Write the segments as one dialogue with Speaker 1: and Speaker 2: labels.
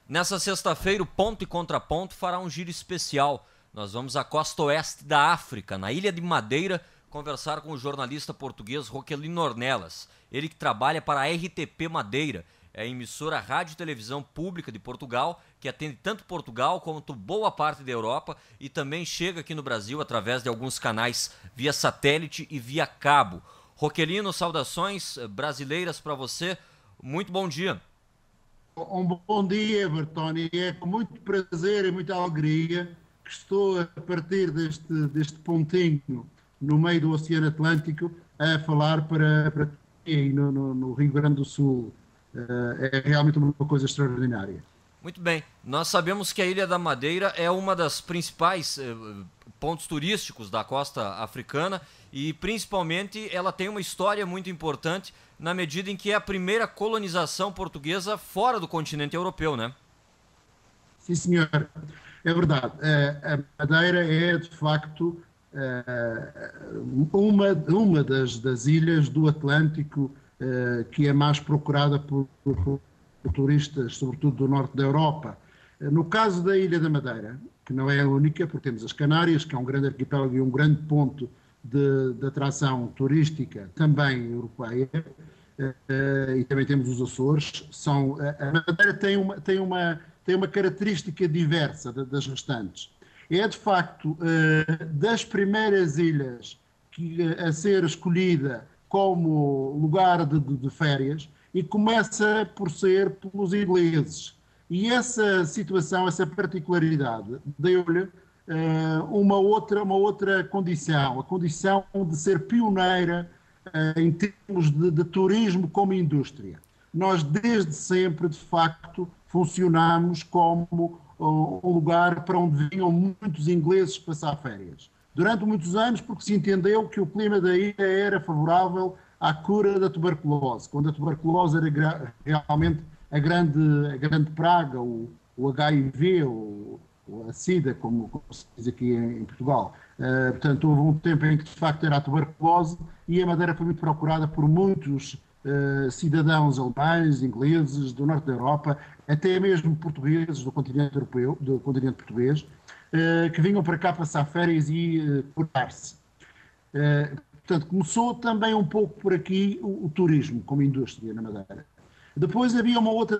Speaker 1: Nessa sexta-feira, o Ponto e Contraponto fará um giro especial. Nós vamos à costa oeste da África, na Ilha de Madeira, conversar com o jornalista português Roquelino Ornelas. Ele que trabalha para a RTP Madeira, é a emissora rádio e televisão pública de Portugal, que atende tanto Portugal quanto boa parte da Europa e também chega aqui no Brasil através de alguns canais via satélite e via cabo. Roquelino, saudações brasileiras para você. Muito bom dia.
Speaker 2: Um bom dia, Bertoni. É com muito prazer e muita alegria que estou a partir deste pontinho no meio do Oceano Atlântico a falar para ti no Rio Grande do Sul. É realmente uma coisa extraordinária.
Speaker 1: Muito bem. Nós sabemos que a Ilha da Madeira é uma das principais pontos turísticos da costa africana e, principalmente, ela tem uma história muito importante na medida em que é a primeira colonização portuguesa fora do continente europeu, né?
Speaker 2: Sim, senhor. É verdade. A Madeira é, de facto, uma das ilhas do Atlântico que é mais procurada por turistas, sobretudo do norte da Europa. No caso da Ilha da Madeira, que não é a única, porque temos as Canárias, que é um grande arquipélago e um grande ponto de atração turística, também europeia, e também temos os Açores. A Madeira tem uma característica diversa das restantes. É, de facto, das primeiras ilhas a ser escolhida como lugar de férias, e começa por ser pelos ingleses. E essa situação, essa particularidade, deu-lhe uma outra condição, a condição de ser pioneira em termos de turismo como indústria. Nós, desde sempre, de facto, funcionamos como um lugar para onde vinham muitos ingleses passar férias. Durante muitos anos, porque se entendeu que o clima da ilha era favorável à cura da tuberculose, quando a tuberculose era realmente a grande praga, o HIV, ou a SIDA, como se diz aqui em Portugal. Portanto, houve um tempo em que de facto era a tuberculose e a Madeira foi muito procurada por muitos cidadãos alemães, ingleses, do norte da Europa, até mesmo portugueses do continente europeu, do continente português, que vinham para cá passar férias e curar-se. Portanto, começou também um pouco por aqui o turismo como indústria na Madeira. Depois havia uma outra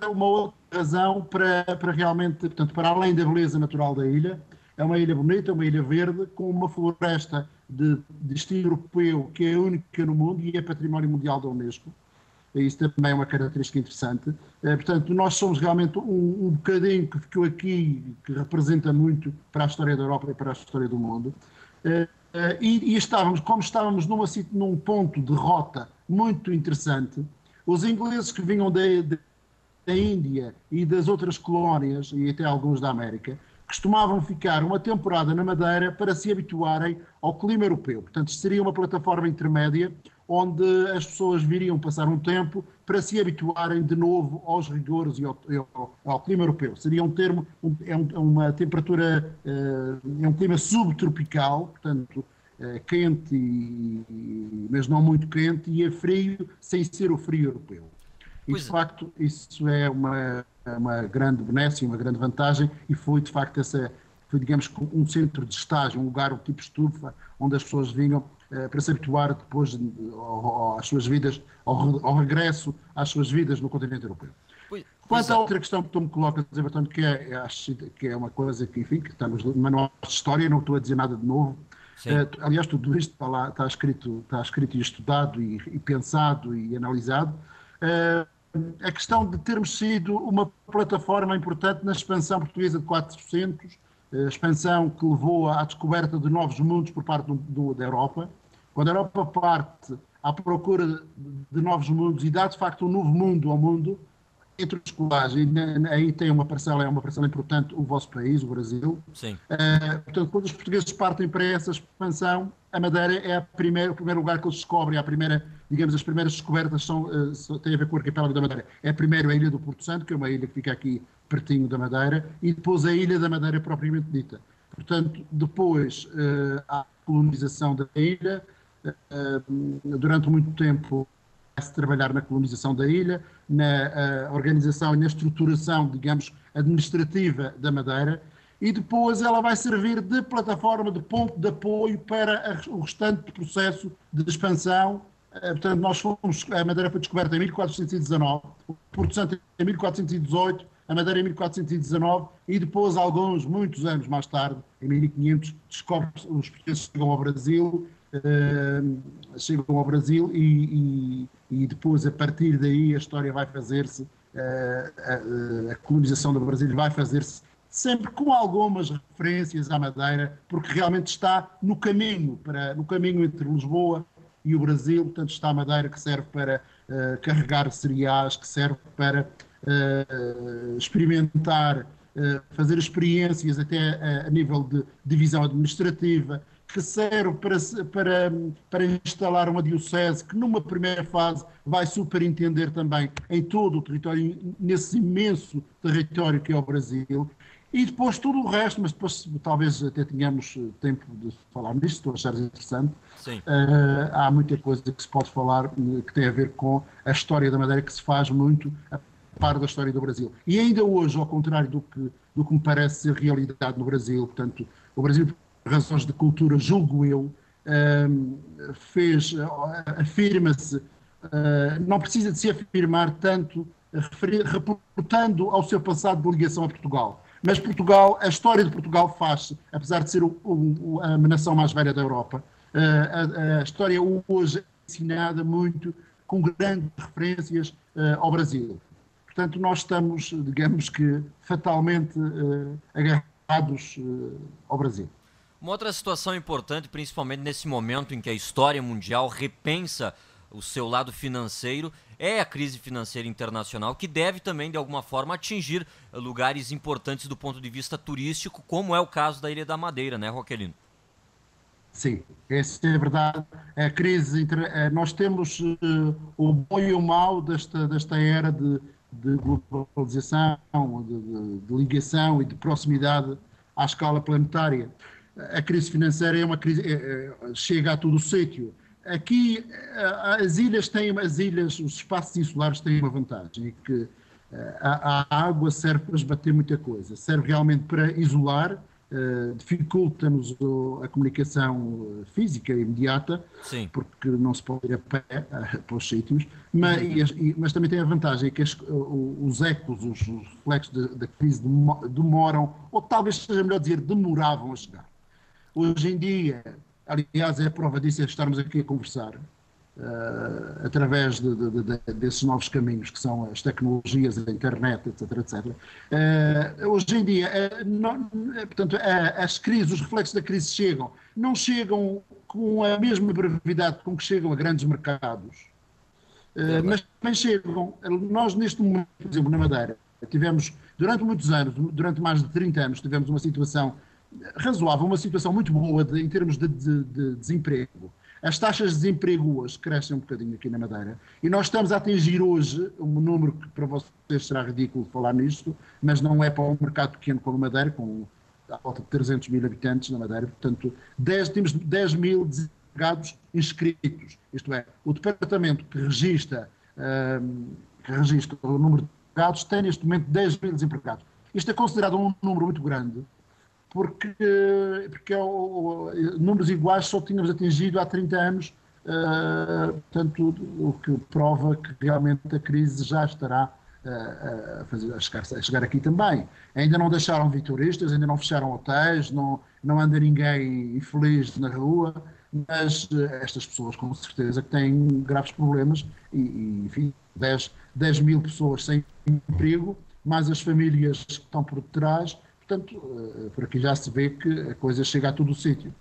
Speaker 2: razão para realmente, portanto, para além da beleza natural da ilha, é uma ilha bonita, uma ilha verde, com uma floresta de estilo europeu que é única no mundo e é património mundial da Unesco. Isso também é uma característica interessante. Portanto, nós somos realmente um bocadinho que ficou aqui, que representa muito para a história da Europa e para a história do mundo. E estávamos num ponto de rota muito interessante. Os ingleses que vinham da Índia e das outras colónias, e até alguns da América, costumavam ficar uma temporada na Madeira para se habituarem ao clima europeu. Portanto, seria uma plataforma intermédia onde as pessoas viriam passar um tempo para se habituarem de novo aos rigores e ao clima europeu. Seria uma temperatura, é um clima subtropical, portanto, quente, mas não muito quente, e é frio sem ser o frio europeu. E, de facto, isso é uma grande benéfica, uma grande vantagem, e foi, de facto, foi, digamos, um centro de estágio, um lugar, um tipo estufa, onde as pessoas vinham para se habituar depois às suas vidas, ao regresso às suas vidas no continente europeu. Quanto à outra questão que tu me colocas, Everton, acho que é uma coisa que, enfim, que está nos manuais de história, não estou a dizer nada de novo. Aliás, tudo isto está escrito e estudado e pensado e analisado. A questão de termos sido uma plataforma importante na expansão portuguesa de 400, expansão que levou à descoberta de novos mundos por parte da Europa. Quando a Europa parte à procura de novos mundos e dá de facto um novo mundo ao mundo, entre os quais, aí tem uma parcela importante, o vosso país, o Brasil.
Speaker 1: Sim.
Speaker 2: Portanto, quando os portugueses partem para essa expansão, a Madeira é o primeiro lugar que eles descobrem, as primeiras descobertas têm a ver com o arquipélago da Madeira. É primeiro a Ilha do Porto Santo, que é uma ilha que fica aqui pertinho da Madeira, e depois a Ilha da Madeira propriamente dita. Portanto, depois há a colonização da ilha, durante muito tempo se trabalhar na colonização da ilha, na organização e na estruturação, digamos, administrativa da Madeira, e depois ela vai servir de plataforma, de ponto de apoio para o restante processo de expansão. Portanto, a Madeira foi descoberta em 1419, o Porto Santo em 1418, a Madeira em 1419, e depois, muitos anos mais tarde, em 1500, os portugueses chegam ao Brasil e depois, a partir daí, a história vai fazer-se, a colonização do Brasil vai fazer-se sempre com algumas referências à Madeira, porque realmente está no caminho entre Lisboa e o Brasil. Portanto, está a Madeira, que serve para carregar cereais, que serve para experimentar, fazer experiências até a nível de divisão administrativa, que serve para instalar uma diocese que numa primeira fase vai superintender também em todo o território, nesse imenso território que é o Brasil. E depois tudo o resto, mas depois talvez até tenhamos tempo de falar nisto, estou a achar interessante. Há muita coisa que se pode falar que tem a ver com a história da Madeira, que se faz muito a par da história do Brasil. E ainda hoje, ao contrário do que me parece ser realidade no Brasil, portanto, o Brasil, por razões de cultura, julgo eu, afirma-se, não precisa de se afirmar tanto, reportando ao seu passado de ligação a Portugal. Mas a história de Portugal faz, apesar de ser a nação mais velha da Europa, a história hoje é ensinada muito com grandes referências ao Brasil. Portanto, nós estamos, digamos que, fatalmente agarrados ao Brasil.
Speaker 1: Uma outra situação importante, principalmente nesse momento em que a história mundial repensa o seu lado financeiro, é a crise financeira internacional, que deve também, de alguma forma, atingir lugares importantes do ponto de vista turístico, como é o caso da Ilha da Madeira, né, Roquelino?
Speaker 2: Sim, essa é a verdade. A crise, nós temos o bom e o mau desta era de globalização, de ligação e de proximidade à escala planetária. A crise financeira é uma crise, chega a todo o sítio. Aqui, os espaços insulares têm uma vantagem, é que a água serve para esbater muita coisa, serve realmente para isolar, dificulta-nos a comunicação física imediata.
Speaker 1: Sim.
Speaker 2: Porque não se pode ir a pé para os sítios, mas também tem a vantagem que os ecos, os reflexos da crise demoram, ou talvez seja melhor dizer, demoravam a chegar. Hoje em dia, aliás, é a prova disso, é estarmos aqui a conversar através desses novos caminhos que são as tecnologias, a internet, etc, etc. Hoje em dia, portanto, as crises, os reflexos da crise não chegam com a mesma brevidade com que chegam a grandes mercados, mas também chegam. Nós, neste momento, por exemplo, na Madeira, tivemos, durante muitos anos, durante mais de 30 anos, tivemos uma situação razoável, uma situação muito boa em termos de desemprego. As taxas de desemprego hoje crescem um bocadinho aqui na Madeira e nós estamos a atingir hoje um número que para vocês será ridículo falar nisto, mas não é para um mercado pequeno como a Madeira, com à volta de 300 mil habitantes na Madeira, portanto temos 10 mil desempregados inscritos, isto é, o departamento que registra o número de desempregados tem neste momento 10 mil desempregados. Isto é considerado um número muito grande, porque números iguais só tínhamos atingido há 30 anos, portanto, o que prova que realmente a crise já estará a chegar aqui também. Ainda não deixaram vir turistas, ainda não fecharam hotéis, não anda ninguém infeliz na rua, mas estas pessoas com certeza que têm graves problemas e enfim, 10 mil pessoas sem emprego, mais as famílias que estão por trás. Portanto, por aqui já se vê que a coisa chega a todo o sítio.